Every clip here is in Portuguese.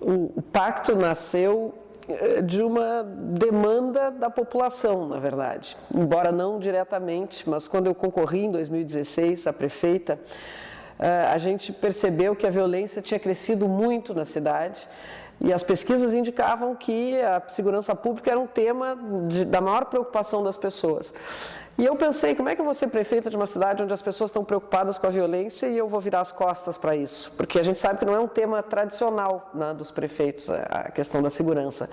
o pacto nasceu de uma demanda da população, na verdade. Embora não diretamente, mas quando eu concorri em 2016 a prefeita, a gente percebeu que a violência tinha crescido muito na cidade e as pesquisas indicavam que a segurança pública era um tema da maior preocupação das pessoas. E eu pensei, como é que eu vou ser prefeita de uma cidade onde as pessoas estão preocupadas com a violência e eu vou virar as costas para isso? Porque a gente sabe que não é um tema tradicional, né, dos prefeitos, a questão da segurança.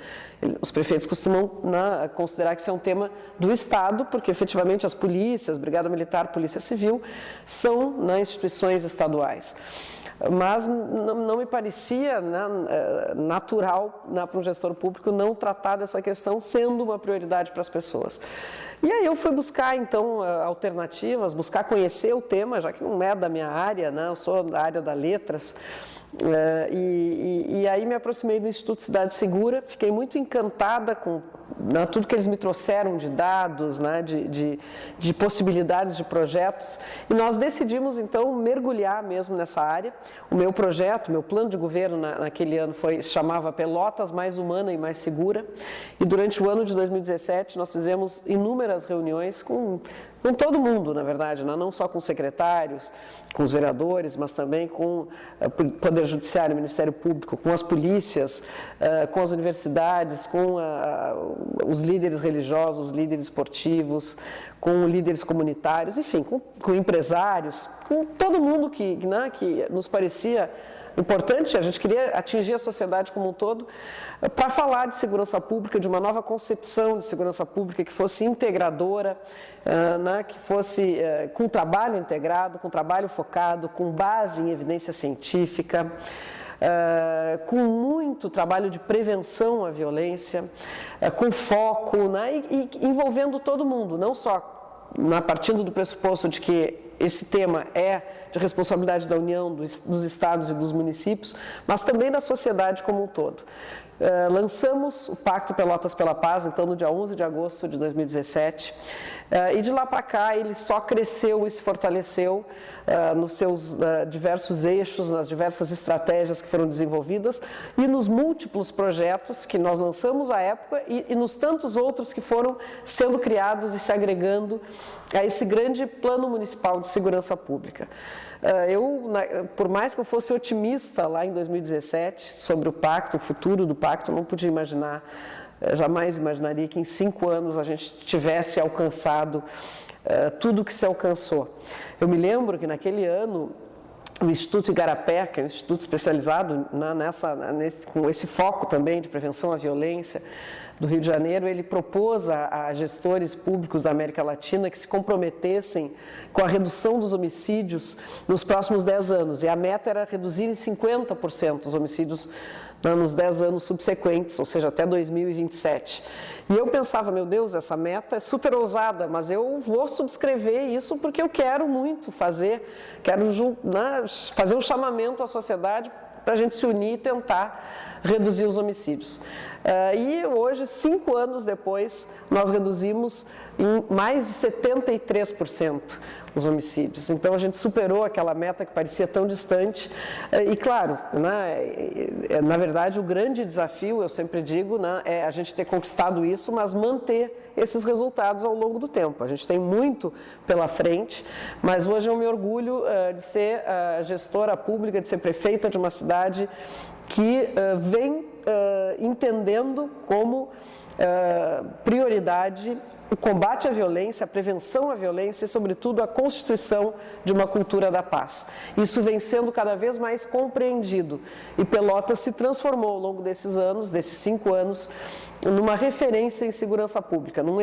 Os prefeitos costumam, né, considerar que isso é um tema do Estado, porque efetivamente as polícias, Brigada Militar, Polícia Civil, são, né, instituições estaduais. Mas não me parecia, né, natural, né, para um gestor público não tratar dessa questão sendo uma prioridade para as pessoas. E aí eu fui buscar, então, alternativas, buscar conhecer o tema, já que não é da minha área, né, eu sou da área das letras, e aí me aproximei do Instituto Cidade Segura, fiquei muito encantada com, né, tudo que eles me trouxeram de dados, né, de possibilidades de projetos, e nós decidimos, então, mergulhar mesmo nessa área. O meu projeto, meu plano de governo naquele ano chamava Pelotas Mais Humana e Mais Segura, e durante o ano de 2017 nós fizemos inúmeras reuniões com todo mundo, na verdade, não só com os com os vereadores, mas também com o Poder Judiciário, o Ministério Público, com as polícias, com as universidades, com os líderes religiosos, os líderes esportivos, com líderes comunitários, enfim, com empresários, com todo mundo que nos parecia importante. A gente queria atingir a sociedade como um todo para falar de segurança pública, de uma nova concepção de segurança pública que fosse integradora, né, que fosse com trabalho integrado, com trabalho focado, com base em evidência científica, com muito trabalho de prevenção à violência, com foco, né, e envolvendo todo mundo, não só partindo do pressuposto de que esse tema é de responsabilidade da União, dos estados e dos municípios, mas também da sociedade como um todo. Lançamos o Pacto Pelotas pela Paz, então, no dia 11 de agosto de 2017, e de lá para cá ele só cresceu e se fortaleceu nos seus diversos eixos, nas diversas estratégias que foram desenvolvidas e nos múltiplos projetos que nós lançamos à época e nos tantos outros que foram sendo criados e se agregando a esse grande plano municipal de segurança pública. Por mais que eu fosse otimista lá em 2017 sobre o pacto, o futuro do pacto, não podia imaginar, jamais imaginaria que em 5 anos a gente tivesse alcançado tudo o que se alcançou. Eu me lembro que naquele ano o Instituto Igarapé, que é um instituto especializado com esse foco também de prevenção à violência do Rio de Janeiro, ele propôs a gestores públicos da América Latina que se comprometessem com a redução dos homicídios nos próximos 10 anos. E a meta era reduzir em 50% os homicídios nos 10 anos subsequentes, ou seja, até 2027. E eu pensava, meu Deus, essa meta é super ousada, mas eu vou subscrever isso porque eu quero muito quero fazer um chamamento à sociedade para a gente se unir e tentar reduzir os homicídios. E hoje, 5 anos depois, nós reduzimos em mais de 73% os homicídios. Então, a gente superou aquela meta que parecia tão distante. E, claro, na verdade, o grande desafio, eu sempre digo, é a gente ter conquistado isso, mas manter esses resultados ao longo do tempo. A gente tem muito pela frente, mas hoje eu me orgulho de ser gestora pública, de ser prefeita de uma cidade que vem entendendo como prioridade o combate à violência, a prevenção à violência e, sobretudo, a constituição de uma cultura da paz. Isso vem sendo cada vez mais compreendido e Pelotas se transformou ao longo desses anos, desses 5 anos, numa referência em segurança pública, num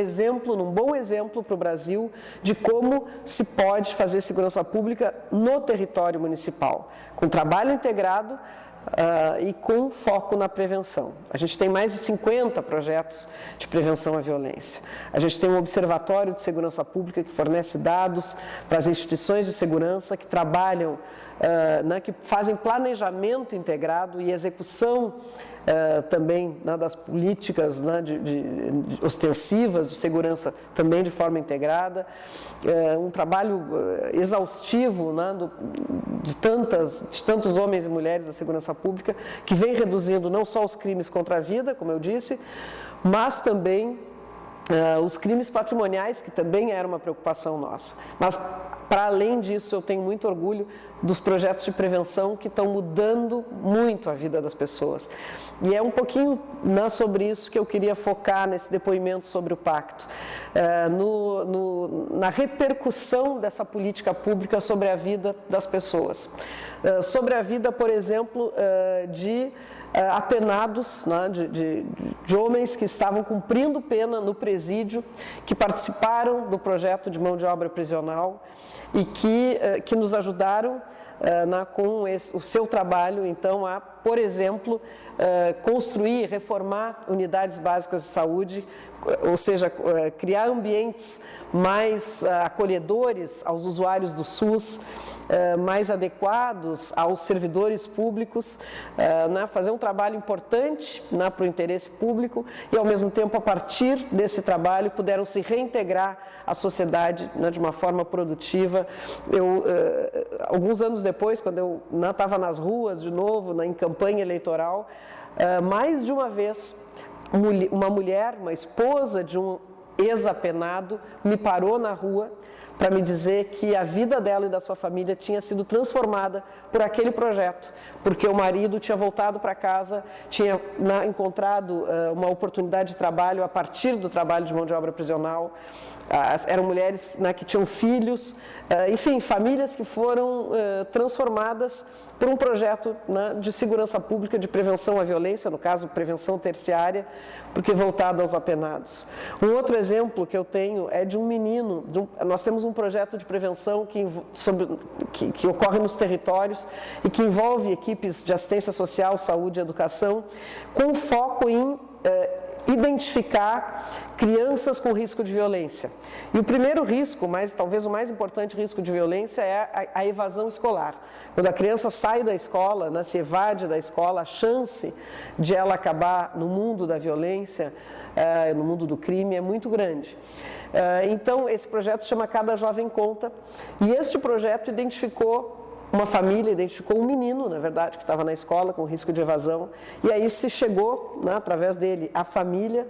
bom exemplo para o Brasil de como se pode fazer segurança pública no território municipal, com trabalho integrado, e com foco na prevenção. A gente tem mais de 50 projetos de prevenção à violência. A gente tem um observatório de segurança pública que fornece dados para as instituições de segurança que trabalham né, que fazem planejamento integrado e execução também, né, das políticas, né, de ostensivas de segurança também de forma integrada, um trabalho exaustivo, né, de tantos homens e mulheres da segurança pública, que vem reduzindo não só os crimes contra a vida, como eu disse, mas também os crimes patrimoniais, que também era uma preocupação nossa. Mas, para além disso, eu tenho muito orgulho dos projetos de prevenção que estão mudando muito a vida das pessoas. E é um pouquinho, né, sobre isso que eu queria focar nesse depoimento sobre o pacto, na repercussão dessa política pública sobre a vida das pessoas. Sobre a vida, por exemplo, de apenados, né, de homens que estavam cumprindo pena no presídio, que participaram do projeto de mão de obra prisional e que nos ajudaram com o seu trabalho, então, a, por exemplo, construir, reformar unidades básicas de saúde, ou seja, criar ambientes mais acolhedores aos usuários do SUS, mais adequados aos servidores públicos, fazer um trabalho importante para o interesse público e, ao mesmo tempo, a partir desse trabalho, puderam se reintegrar à sociedade de uma forma produtiva. Alguns anos depois, quando eu estava nas ruas de novo, em campanha eleitoral, mais de uma vez, uma mulher, uma esposa de um ex-apenado, me parou na rua para me dizer que a vida dela e da sua família tinha sido transformada por aquele projeto, porque o marido tinha voltado para casa, tinha encontrado uma oportunidade de trabalho a partir do trabalho de mão de obra prisional. Eram mulheres que tinham filhos, enfim, famílias que foram transformadas por um projeto de segurança pública, de prevenção à violência, no caso, prevenção terciária, porque voltado aos apenados. Um outro exemplo que eu tenho é de um menino, nós temos um projeto de prevenção que ocorre nos territórios e que envolve equipes de assistência social, saúde e educação, com foco em identificar crianças com risco de violência. E o primeiro risco, talvez o mais importante risco de violência, é a evasão escolar. Quando a criança sai da escola, se evade da escola, a chance de ela acabar no mundo da violência, no mundo do crime, é muito grande. Então, esse projeto se chama Cada Jovem Conta, e este projeto identificou uma família, identificou um menino, na verdade, que estava na escola com risco de evasão, e aí se chegou, através dele, a família.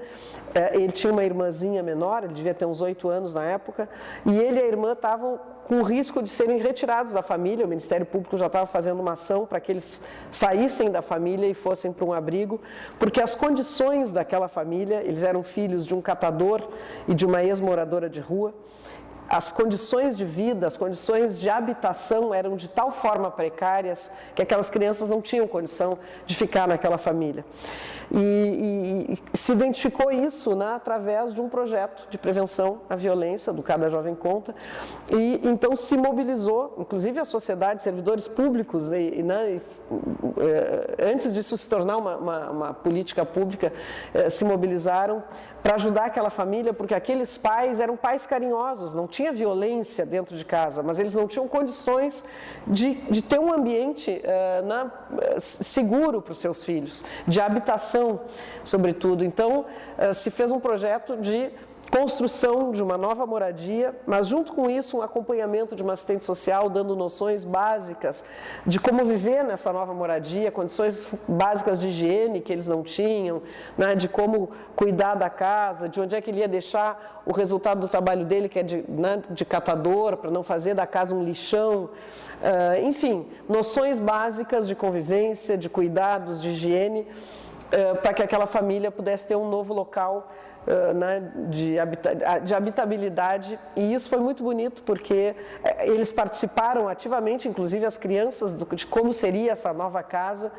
Ele tinha uma irmãzinha menor, ele devia ter uns 8 anos na época, e ele e a irmã estavam com o risco de serem retirados da família. O Ministério Público já estava fazendo uma ação para que eles saíssem da família e fossem para um abrigo, porque as condições daquela família, eles eram filhos de um catador e de uma ex-moradora de rua, as condições de vida, as condições de habitação eram de tal forma precárias que aquelas crianças não tinham condição de ficar naquela família. E se identificou isso através de um projeto de prevenção à violência, do Cada Jovem Conta, e então se mobilizou, inclusive a sociedade, servidores públicos, antes disso se tornar uma política pública, se mobilizaram para ajudar aquela família, porque aqueles pais eram pais carinhosos, não tinha violência dentro de casa, mas eles não tinham condições de ter um ambiente seguro para os seus filhos, de habitação, sobretudo. Então, se fez um projeto de construção de uma nova moradia, mas junto com isso um acompanhamento de uma assistente social, dando noções básicas de como viver nessa nova moradia, condições básicas de higiene que eles não tinham, de como cuidar da casa, de onde é que ele ia deixar o resultado do trabalho dele, que é de catador, para não fazer da casa um lixão, enfim, noções básicas de convivência, de cuidados, de higiene, para que aquela família pudesse ter um novo local de habitabilidade. E isso foi muito bonito, porque eles participaram ativamente, inclusive as crianças, de como seria essa nova casa,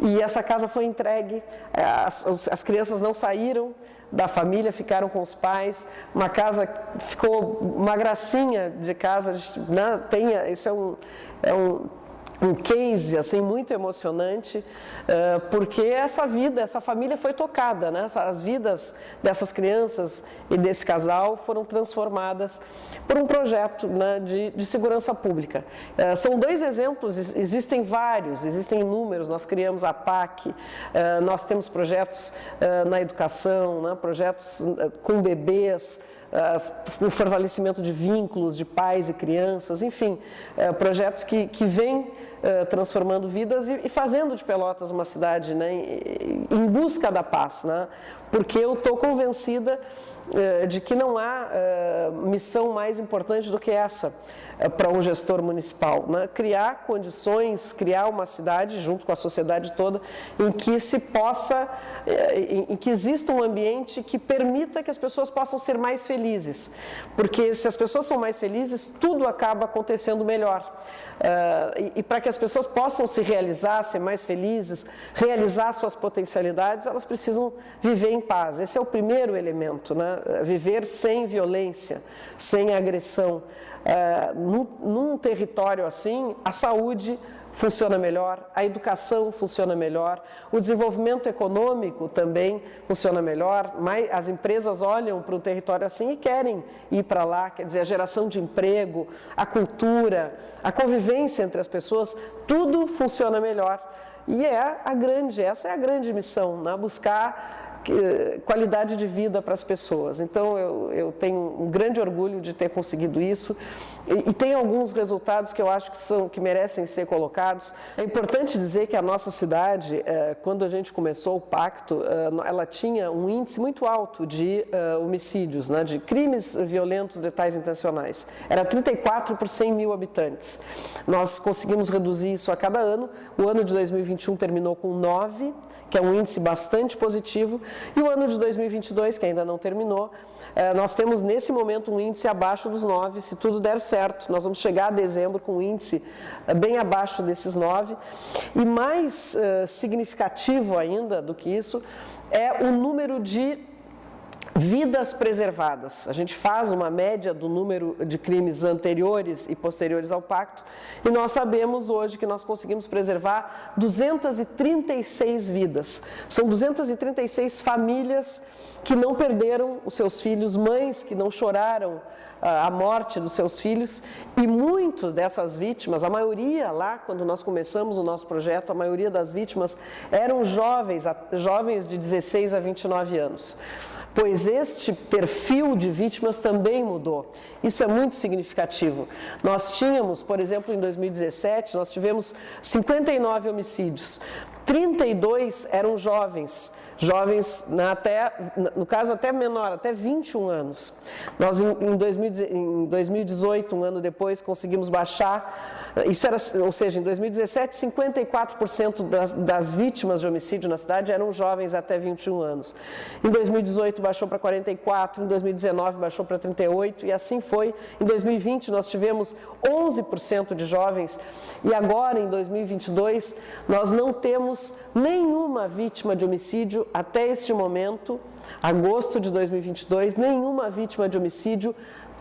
e essa casa foi entregue, as crianças não saíram da família, ficaram com os pais, uma casa, ficou uma gracinha de casa, isso é um case assim muito emocionante, porque essa família foi tocada, né? As vidas dessas crianças e desse casal foram transformadas por um projeto, né, de segurança pública. São 2 exemplos, existem vários, existem inúmeros. Nós criamos a PAC, nós temos projetos na educação, né, projetos com bebês, o fortalecimento de vínculos de pais e crianças, enfim, projetos que vêm transformando vidas e fazendo de Pelotas uma cidade, né, em busca da paz, né, porque eu estou convencida de que não há missão mais importante do que essa para um gestor municipal, né? Criar condições, criar uma cidade junto com a sociedade toda em que se possa, em que exista um ambiente que permita que as pessoas possam ser mais felizes, porque se as pessoas são mais felizes, tudo acaba acontecendo melhor. E para que as pessoas possam se realizar, ser mais felizes, realizar suas potencialidades, elas precisam viver em paz. Esse é o primeiro elemento, né? Viver sem violência, sem agressão. Num território assim, a saúde funciona melhor, a educação funciona melhor, o desenvolvimento econômico também funciona melhor, as empresas olham para um território assim e querem ir para lá, quer dizer, a geração de emprego, a cultura, a convivência entre as pessoas, tudo funciona melhor. E essa é a grande missão, né? Buscar qualidade de vida para as pessoas. Então, eu tenho um grande orgulho de ter conseguido isso e tem alguns resultados que eu acho que merecem ser colocados. É importante dizer que a nossa cidade, quando a gente começou o pacto, ela tinha um índice muito alto de homicídios, né, de crimes violentos letais intencionais. Era 34 por 100 mil habitantes. Nós conseguimos reduzir isso a cada ano. O ano de 2021 terminou com 9, que é um índice bastante positivo, e o ano de 2022, que ainda não terminou, nós temos nesse momento um índice abaixo dos 9, se tudo der certo. Nós vamos chegar a dezembro com um índice bem abaixo desses 9, e mais significativo ainda do que isso é o número de vidas preservadas. A gente faz uma média do número de crimes anteriores e posteriores ao pacto e nós sabemos hoje que nós conseguimos preservar 236 vidas. São 236 famílias que não perderam os seus filhos, mães que não choraram a morte dos seus filhos, e muitas dessas vítimas, a maioria lá, quando nós começamos o nosso projeto, a maioria das vítimas eram jovens de 16 a 29 anos. Pois este perfil de vítimas também mudou. Isso é muito significativo. Nós tínhamos, por exemplo, em 2017, nós tivemos 59 homicídios. 32 eram jovens, no caso até menor, até 21 anos. Nós em 2018, um ano depois, conseguimos baixar, ou seja, em 2017, 54% das vítimas de homicídio na cidade eram jovens até 21 anos. Em 2018 baixou para 44, em 2019 baixou para 38 e assim foi. Em 2020 nós tivemos 11% de jovens e agora em 2022 nós não temos nenhuma vítima de homicídio até este momento, agosto de 2022, nenhuma vítima de homicídio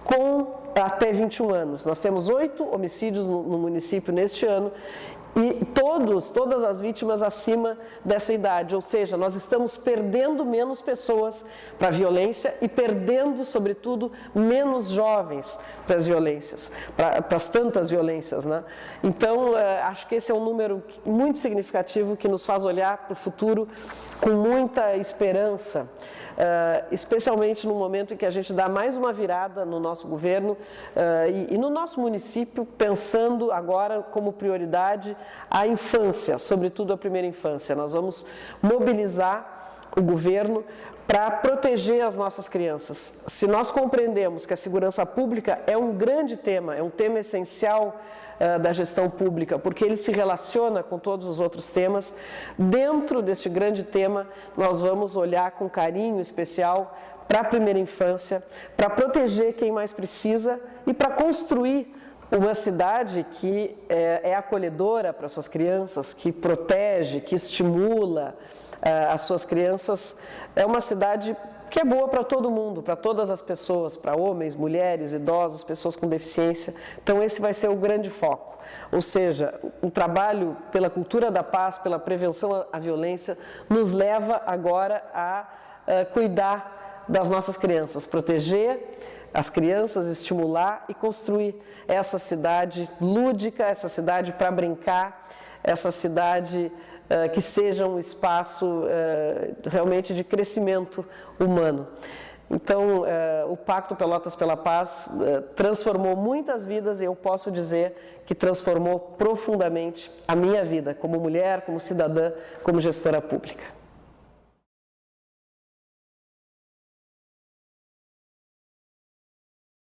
com até 21 anos. Nós temos 8 homicídios no município neste ano e todas as vítimas acima dessa idade, ou seja, nós estamos perdendo menos pessoas para a violência e perdendo, sobretudo, menos jovens para as violências, para as tantas violências, né? Então, acho que esse é um número muito significativo que nos faz olhar para o futuro com muita esperança. Especialmente no momento em que a gente dá mais uma virada no nosso governo e no nosso município, pensando agora como prioridade a infância, sobretudo a primeira infância. Nós vamos mobilizar o governo para proteger as nossas crianças. Se nós compreendemos que a segurança pública é um grande tema, é um tema essencial da gestão pública, porque ele se relaciona com todos os outros temas. Dentro deste grande tema, nós vamos olhar com carinho especial para a primeira infância, para proteger quem mais precisa e para construir uma cidade que é acolhedora para suas crianças, que protege, que estimula as suas crianças. É uma cidade que é boa para todo mundo, para todas as pessoas, para homens, mulheres, idosos, pessoas com deficiência. Então esse vai ser o grande foco. Ou seja, o trabalho pela cultura da paz, pela prevenção à violência, nos leva agora a cuidar das nossas crianças, proteger as crianças, estimular e construir essa cidade lúdica, essa cidade para brincar, essa cidade que seja um espaço realmente de crescimento humano. Então, o Pacto Pelotas pela Paz transformou muitas vidas e eu posso dizer que transformou profundamente a minha vida como mulher, como cidadã, como gestora pública.